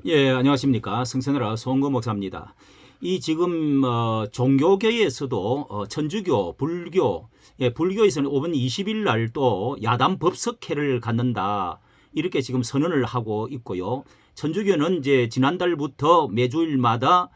예, 안녕하십니까. 성선하라 송거 목사입니다. 이 지금 종교계에서도 천주교, 불교, 불교에서는 오는 20일 날 또 야단 법석회를 갖는다. 이렇게 지금 선언을 하고 있고요. 천주교는 이제 지난달부터 매주일마다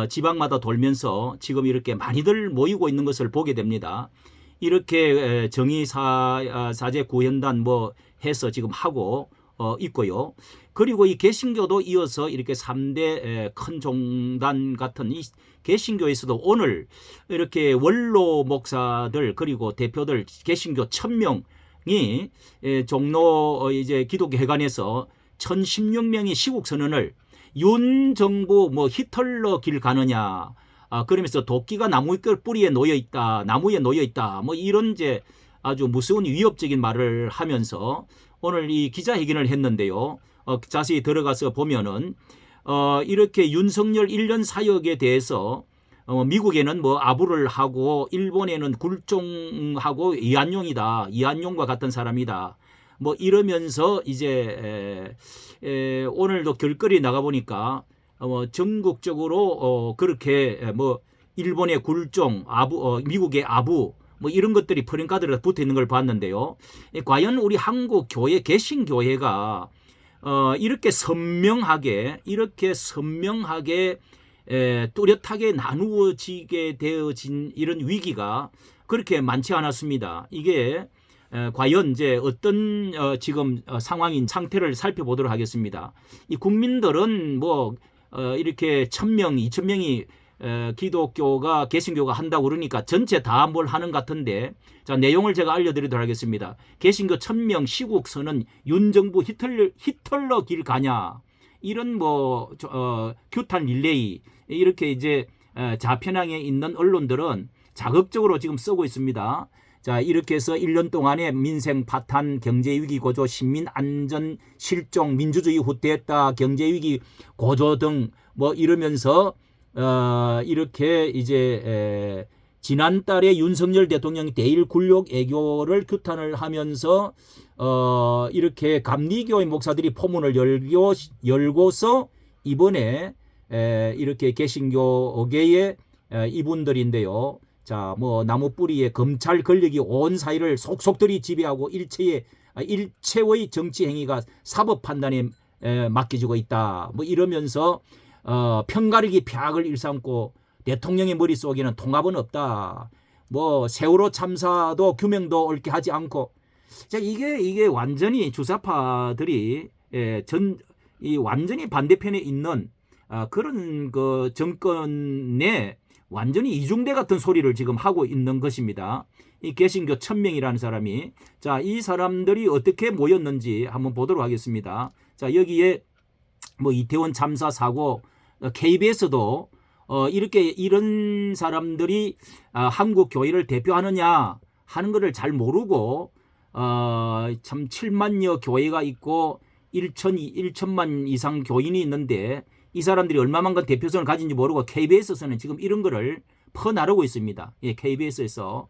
지방마다 돌면서 지금 이렇게 많이들 모이고 있는 것을 보게 됩니다. 이렇게 정의사제 구현단 뭐 해서 지금 하고 있고요. 그리고 이 개신교도 이어서 이렇게 3대 큰 종단 같은 이 개신교에서도 오늘 이렇게 원로 목사들 그리고 대표들 개신교 1000명이 종로 이제 기독교 회관에서 1016명이 시국 선언을 윤 정부 뭐 히틀러 길 가느냐 그러면서 도끼가 나무 뿌리에 놓여 있다 나무에 놓여 있다 뭐 이런 이제 아주 무서운 위협적인 말을 하면서 오늘 이 기자회견을 했는데요. 자세히 들어가서 보면은 이렇게 윤석열 1년 사역에 대해서 미국에는 뭐 아부를 하고 일본에는 굴종하고 이한용이다. 이한용과 같은 사람이다. 뭐 이러면서 이제 오늘도 길거리 나가 보니까 전국적으로 그렇게 뭐 일본의 굴종, 아부, 미국의 아부 뭐 이런 것들이 프랭카드로 붙어 있는 걸 봤는데요. 과연 우리 한국 교회 개신교회가 이렇게 선명하게 뚜렷하게 나누어지게 되어진 이런 위기가 그렇게 많지 않았습니다. 이게 과연 이제 어떤 지금 상황인 상태를 살펴보도록 하겠습니다. 이 국민들은 뭐 이렇게 1000명, 2000명이 기독교가 개신교가 한다고 그러니까 전체 다 뭘 하는 것 같은데 자 내용을 제가 알려드리도록 하겠습니다. 개신교 1000명 시국 선언 윤정부 히틀러 길 가냐 이런 뭐 규탄 릴레이 이렇게 이제 좌편향에 있는 언론들은 자극적으로 지금 쓰고 있습니다. 자 이렇게 해서 1년 동안에 민생 파탄, 경제위기 고조, 시민 안전 실종, 민주주의 후퇴했다, 경제위기 고조 등 뭐 이러면서 이렇게 이제 지난달에 윤석열 대통령이 대일 굴욕 애교를 규탄을 하면서 이렇게 감리교의 목사들이 포문을 열고서 이번에 이렇게 개신교계의 이분들인데요. 자, 뭐 나무 뿌리에 검찰 권력이 온 사회를 속속들이 지배하고 일체의 정치 행위가 사법 판단에 맡겨지고 있다. 뭐 이러면서 편가르기 폐악을 일삼고 대통령의 머릿속에는 통합은 없다. 뭐 세월호 참사도 규명도 옳게 하지 않고 자 이게 완전히 주사파들이 이 완전히 반대편에 있는 그런 그 정권에 완전히 이중대 같은 소리를 지금 하고 있는 것입니다. 이 개신교 1000명이라는 사람이 자 이 사람들이 어떻게 모였는지 한번 보도록 하겠습니다. 자 여기에 뭐 이태원 참사 사고 KBS도 이렇게 이런 사람들이 한국 교회를 대표하느냐 하는 것을 잘 모르고 참 7만여 교회가 있고 1천만 이상 교인이 있는데 이 사람들이 얼마만큼 대표성을 가진지 모르고 KBS에서는 지금 이런 거를 퍼나르고 있습니다. 예, KBS에서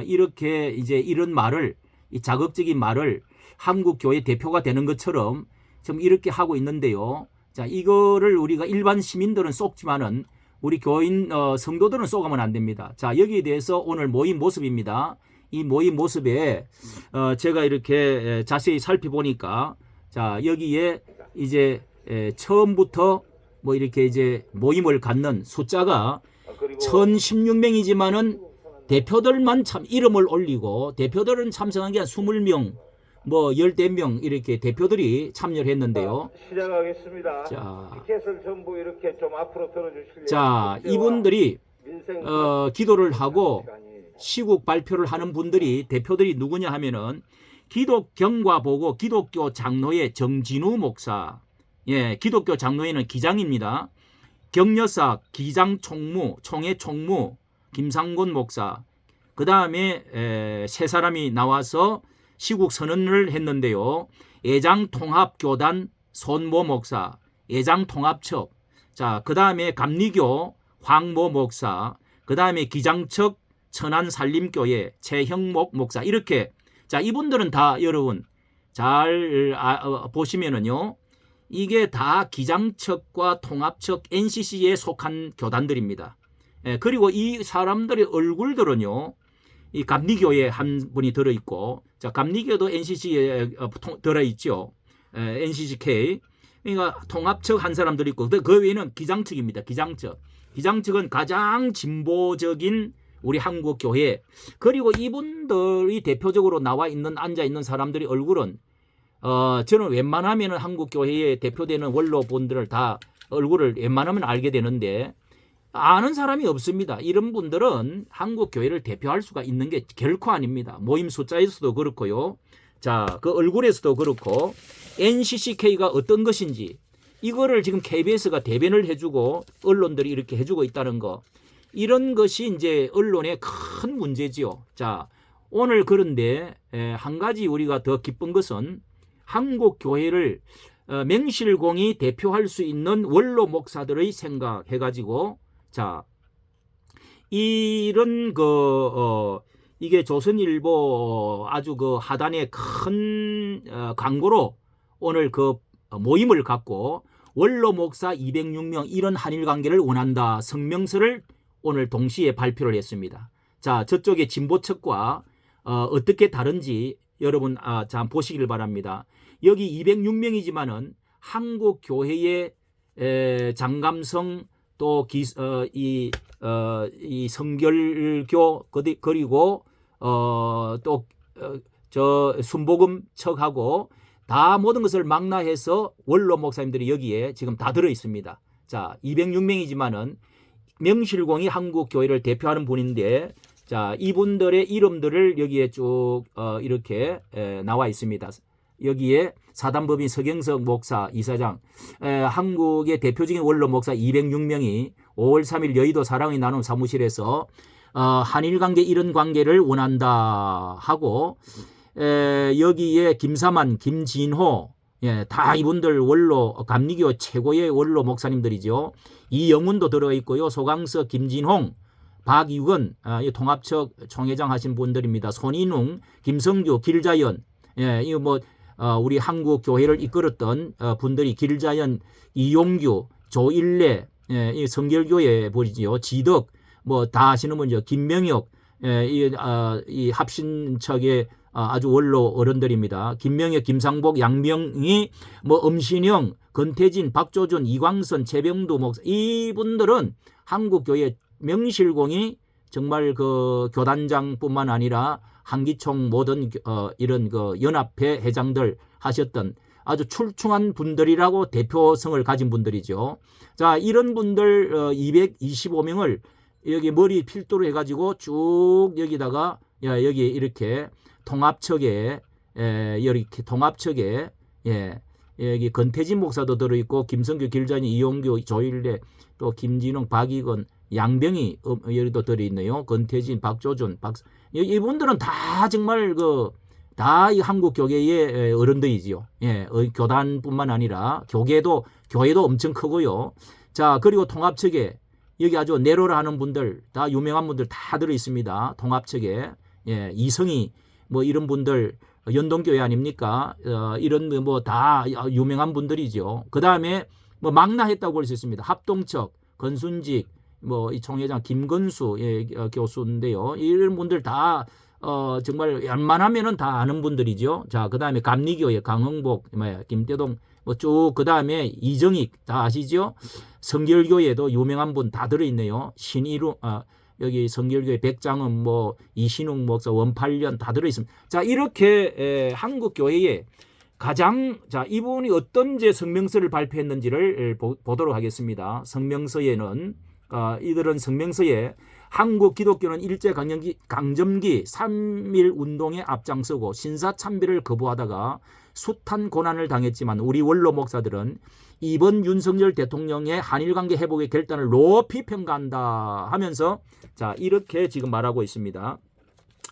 이렇게 이제 이런 말을 이 자극적인 말을 한국 교회 대표가 되는 것처럼 좀 이렇게 하고 있는데요. 자, 이거를 우리가 일반 시민들은 쏘지만은 우리 교인 성도들은 쏘가면 안 됩니다. 자, 여기에 대해서 오늘 모임 모습입니다. 이 모임 모습에 제가 이렇게 자세히 살펴보니까 자, 여기에 이제 처음부터 뭐 이렇게 이제 모임을 갖는 숫자가 1016명이지만은 대표들만 참 이름을 올리고 대표들은 참석한 게 한 20명 뭐 10명 이렇게 대표들이 참여를 했는데요. 시작하겠습니다. 자, 티켓을 전부 이렇게 좀 앞으로 들어주실래요? 자 이분들이 기도를 하고 시국 발표를 하는 분들이 대표들이 누구냐 하면은 기독경과 보고 기독교 장로회 정진우 목사, 예, 기독교 장로회는 기장입니다. 경여사 기장 총무, 총회 총무 김상곤 목사, 그 다음에 세 사람이 나와서 시국 선언을 했는데요. 애장통합교단 손모 목사, 애장통합측, 자, 그 다음에 감리교 황모 목사, 그 다음에 기장측 천안산림교회 최형목 목사, 이렇게 자 이분들은 다 여러분 잘 보시면은요 이게 다 기장측과 통합측 NCC에 속한 교단들입니다. 그리고 이 사람들의 얼굴들은요, 이 감리교에 한 분이 들어있고, 자, 감리교도 NCC에 들어있죠. NCCK. 그러니까 통합측 한 사람들이 있고, 그 외에는 기장측입니다. 기장측. 기장측은 가장 진보적인 우리 한국 교회. 그리고 이분들이 대표적으로 앉아 있는 사람들의 얼굴은 저는 웬만하면 한국 교회에 대표되는 원로분들을 다 얼굴을 웬만하면 알게 되는데 아는 사람이 없습니다. 이런 분들은 한국 교회를 대표할 수가 있는 게 결코 아닙니다. 모임 숫자에서도 그렇고요. 자, 그 얼굴에서도 그렇고 NCCK가 어떤 것인지 이거를 지금 KBS가 대변을 해주고 언론들이 이렇게 해주고 있다는 거, 이런 것이 이제 언론의 큰 문제지요. 자, 오늘 그런데 한 가지 우리가 더 기쁜 것은 한국 교회를 맹실공히 대표할 수 있는 원로 목사들의 생각해가지고, 자, 이런 이게 조선일보 아주 그 하단의 큰 광고로 오늘 그 모임을 갖고 원로 목사 206명 이런 한일 관계를 원한다 성명서를 오늘 동시에 발표를 했습니다. 자, 저쪽의 진보 측과 어떻게 다른지 여러분 자 보시길 바랍니다. 여기 206명이지만은 한국 교회의 장감성 또 이 성결교 그리고 또 저 순복음 척하고 다 모든 것을 망라해서 원로 목사님들이 여기에 지금 다 들어 있습니다. 자, 206명이지만은 명실공히 한국 교회를 대표하는 분인데, 자, 이분들의 이름들을 여기에 쭉 이렇게 나와 있습니다. 여기에 사단법인 서경석 목사 이사장, 한국의 대표적인 원로 목사 206명이 5월 3일 여의도 사랑의 나눔 사무실에서 한일 관계 이런 관계를 원한다 하고, 여기에 김사만, 김진호, 다 이분들 원로 감리교 최고의 원로 목사님들이죠. 이영훈도 들어 있고요. 소강석, 김진홍, 박유건, 통합측 총회장 하신 분들입니다. 손인웅, 김성규, 길자연, 이거 뭐 우리 한국 교회를 이끌었던 분들이 길자연, 이용규, 조일래, 이 성결교회 보이지요. 지덕, 뭐 다 아시는 분이죠. 김명혁, 이 합신척의 아주 원로 어른들입니다. 김명혁, 김상복, 양명희, 뭐 엄신영, 건태진, 박조준, 이광선, 최병두 목사, 이분들은 한국교회 명실공히 정말 그 교단장뿐만 아니라 한기총 모든 이런 그 연합회 회장들 하셨던 아주 출중한 분들이라고 대표성을 가진 분들이죠. 자, 이런 분들 225명을 여기 머리 필두로 해가지고 쭉 여기다가 여기 이렇게 통합측에 이렇게 통합측에 여기 건태진 목사도 들어있고 김성규, 길자니, 이용규, 조일래, 또 김진웅, 박이건, 양병이 여기도 들어있네요. 건태진, 박조준, 이분들은 다 정말 다 이 한국 교계의 어른들이지요. 교단뿐만 아니라 교회도 엄청 크고요. 자, 그리고 통합측에 여기 아주 내로라 하는 분들 다 유명한 분들 다 들어 있습니다. 통합측에 이성희 뭐 이런 분들 연동교회 아닙니까? 이런 뭐 다 유명한 분들이죠. 그 다음에 뭐 망라했다고 할 수 있습니다. 합동측, 건순직, 뭐 이 총회장 김건수 교수인데요. 이런 분들 다 정말 웬만하면은 다 아는 분들이죠. 자, 그 다음에 감리교회 강흥복, 김대동, 뭐 쭉 그 다음에 이정익 다 아시죠? 성결교회도 유명한 분 다 들어있네요. 신이루, 여기 성결교회 백장은 뭐 이신웅 목사, 원팔년 다 들어있습니다. 자, 이렇게 한국 교회에 가장, 자, 이분이 어떤 성명서를 발표했는지를 보도록 하겠습니다. 성명서에는 이들은 성명서에 한국 기독교는 일제강점기 3.1 운동에 앞장서고 신사참배를 거부하다가 숱한 고난을 당했지만 우리 원로 목사들은 이번 윤석열 대통령의 한일관계 회복의 결단을 높이 평가한다 하면서, 자, 이렇게 지금 말하고 있습니다.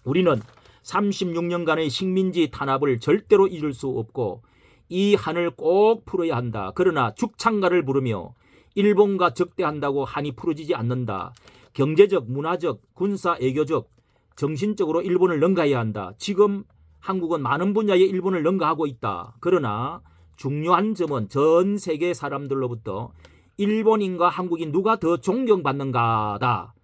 우리는 36년간의 식민지 탄압을 절대로 잊을 수 없고 이 한을 꼭 풀어야 한다. 그러나 죽창가를 부르며 일본과 적대한다고 한이 풀어지지 않는다. 경제적, 문화적, 군사, 외교적, 정신적으로 일본을 능가해야 한다. 지금 한국은 많은 분야에 일본을 능가하고 있다. 그러나 중요한 점은 전 세계 사람들로부터 일본인과 한국인 누가 더 존경받는가다.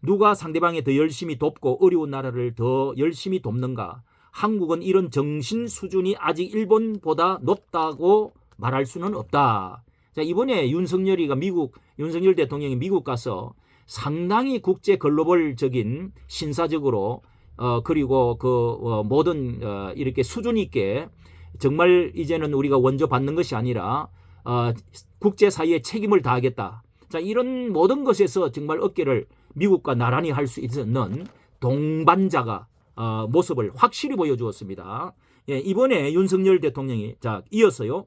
누가 상대방에 더 열심히 돕고 어려운 나라를 더 열심히 돕는가. 한국은 이런 정신 수준이 아직 일본보다 높다고 말할 수는 없다. 자, 이번에 윤석열 대통령이 미국 가서 상당히 국제 글로벌적인 신사적으로 그리고 모든 이렇게 수준 있게 정말 이제는 우리가 원조 받는 것이 아니라 국제사회에 책임을 다하겠다. 자, 이런 모든 것에서 정말 어깨를 미국과 나란히 할 수 있는 동반자가 모습을 확실히 보여주었습니다. 예, 이번에 윤석열 대통령이 이어서요.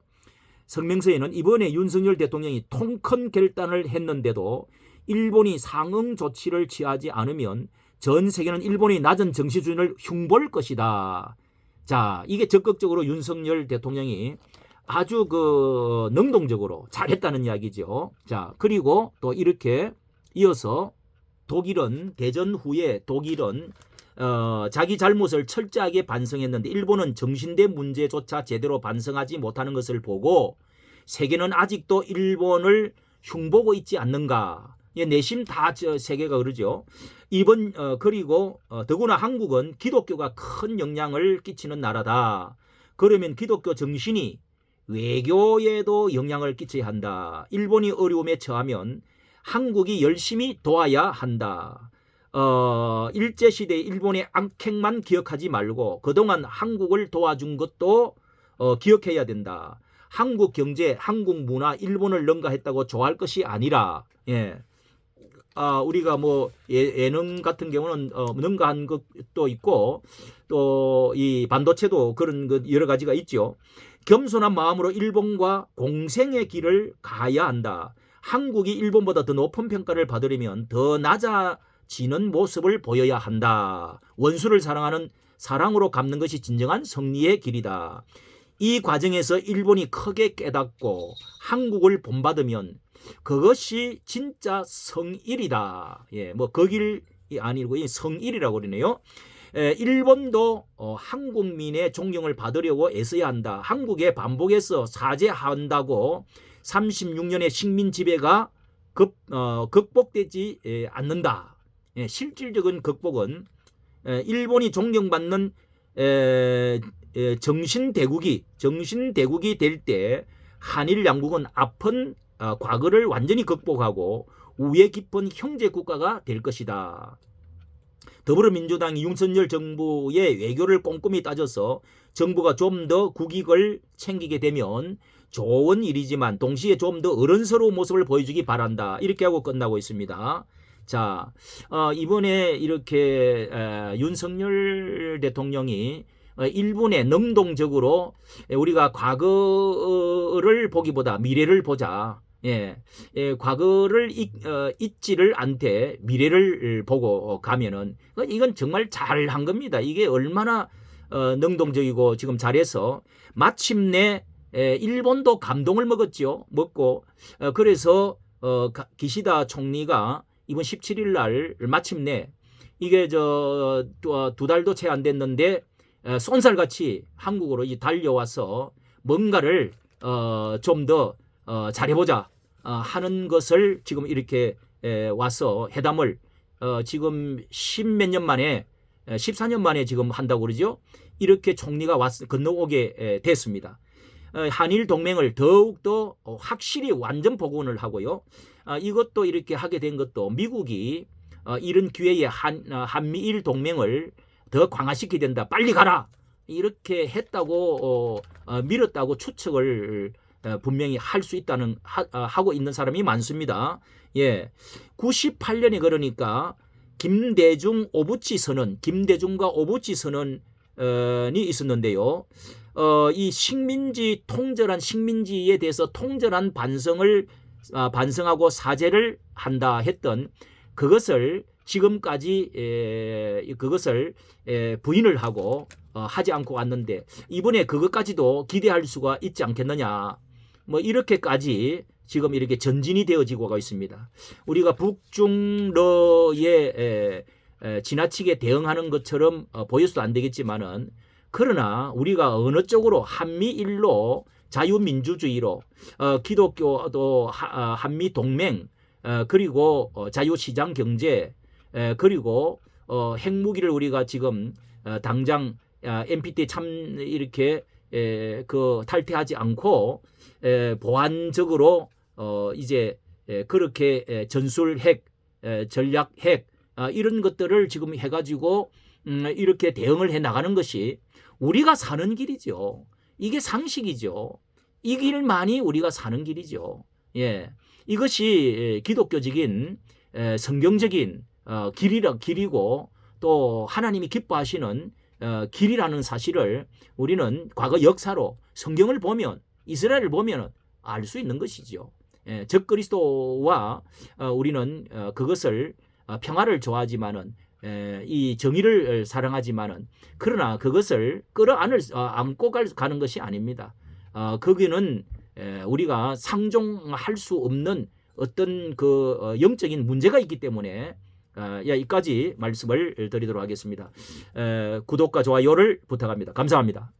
성명서에는 이번에 윤석열 대통령이 통큰 결단을 했는데도 일본이 상응 조치를 취하지 않으면 전 세계는 일본의 낮은 정치 수준을 흉볼 것이다. 자, 이게 적극적으로 윤석열 대통령이 아주 능동적으로 잘했다는 이야기죠. 자, 그리고 또 이렇게 이어서 대전 후에 독일은 자기 잘못을 철저하게 반성했는데 일본은 정신대 문제조차 제대로 반성하지 못하는 것을 보고 세계는 아직도 일본을 흉보고 있지 않는가. 예, 내심 다 세계가 그러죠. 그리고 더구나 한국은 기독교가 큰 영향을 끼치는 나라다. 그러면 기독교 정신이 외교에도 영향을 끼쳐야 한다. 일본이 어려움에 처하면 한국이 열심히 도와야 한다. 일제시대 일본의 악행만 기억하지 말고 그동안 한국을 도와준 것도 기억해야 된다. 한국 경제, 한국 문화, 일본을 능가했다고 좋아할 것이 아니라, 예. 우리가 예능 같은 경우는 능가한 것도 있고 또 이 반도체도 그런 여러 가지가 있죠. 겸손한 마음으로 일본과 공생의 길을 가야 한다. 한국이 일본보다 더 높은 평가를 받으려면 더 낮아지는 모습을 보여야 한다. 원수를 사랑하는 사랑으로 갚는 것이 진정한 승리의 길이다. 이 과정에서 일본이 크게 깨닫고 한국을 본받으면 그것이 진짜 성일이다. 예, 그 길이 아니고 성일이라고 그러네요. 일본도 한국민의 존경을 받으려고 애써야 한다. 한국에 반복해서 사죄한다고 36년의 식민 지배가 극복되지 않는다. 예, 실질적인 극복은 일본이 존경받는 정신대국이 될 때 한일 양국은 아픈 과거를 완전히 극복하고 우애 깊은 형제 국가가 될 것이다. 더불어민주당이 윤석열 정부의 외교를 꼼꼼히 따져서 정부가 좀 더 국익을 챙기게 되면 좋은 일이지만 동시에 좀 더 어른스러운 모습을 보여주기 바란다. 이렇게 하고 끝나고 있습니다. 자, 이번에 이렇게 윤석열 대통령이 일본에 능동적으로 우리가 과거를 보기보다 미래를 보자. 과거를 잊지를 않되 미래를 보고 가면은 이건 정말 잘한 겁니다. 이게 얼마나 능동적이고 지금 잘해서 마침내 일본도 감동을 먹고 그래서 기시다 총리가 이번 17일 날 마침내 이게 두 달도 채 안 됐는데 쏜살같이 한국으로 달려와서 뭔가를 좀 더 잘해보자 하는 것을 지금 이렇게 와서 회담을 지금 10몇 년 만에 14년 만에 지금 한다고 그러죠. 이렇게 총리가 건너오게 됐습니다. 한일 동맹을 더욱더 확실히 완전 복원을 하고요. 이것도 이렇게 하게 된 것도 미국이 이런 기회에 한미일 동맹을 더 강화시켜야 된다. 빨리 가라. 이렇게 했다고 밀었다고 추측을 분명히 할 수 있다는 하고 있는 사람이 많습니다. 예, 98년에 그러니까 김대중과 오부치 선언이 있었는데요. 이 통절한 식민지에 대해서 통절한 반성하고 사죄를 한다 했던 그것을 지금까지 그것을 부인을 하고 하지 않고 왔는데 이번에 그것까지도 기대할 수가 있지 않겠느냐. 이렇게까지 지금 이렇게 전진이 되어지고 있습니다. 우리가 북중러에 지나치게 대응하는 것처럼 보여서도 안 되겠지만은 그러나 우리가 어느 쪽으로 한미일로 자유민주주의로 기독교도 한미 동맹 그리고 자유시장 경제 그리고 핵무기를 우리가 지금 당장 NPT 참 이렇게 그 탈퇴하지 않고 보완적으로 이제 그렇게 전술 핵 전략 핵 이런 것들을 지금 해가지고 이렇게 대응을 해 나가는 것이 우리가 사는 길이죠. 이게 상식이죠. 이 길만이 우리가 사는 길이죠. 예, 이것이 기독교적인 성경적인 길이고 또 하나님이 기뻐하시는 길이라는 사실을 우리는 과거 역사로 성경을 보면 이스라엘을 보면 알 수 있는 것이죠. 적그리스도와 우리는 그것을 평화를 좋아하지만은 이 정의를 사랑하지만은 그러나 그것을 안고 가는 것이 아닙니다. 거기는 우리가 상종할 수 없는 어떤 그 영적인 문제가 있기 때문에 여기까지 말씀을 드리도록 하겠습니다. 구독과 좋아요를 부탁합니다. 감사합니다.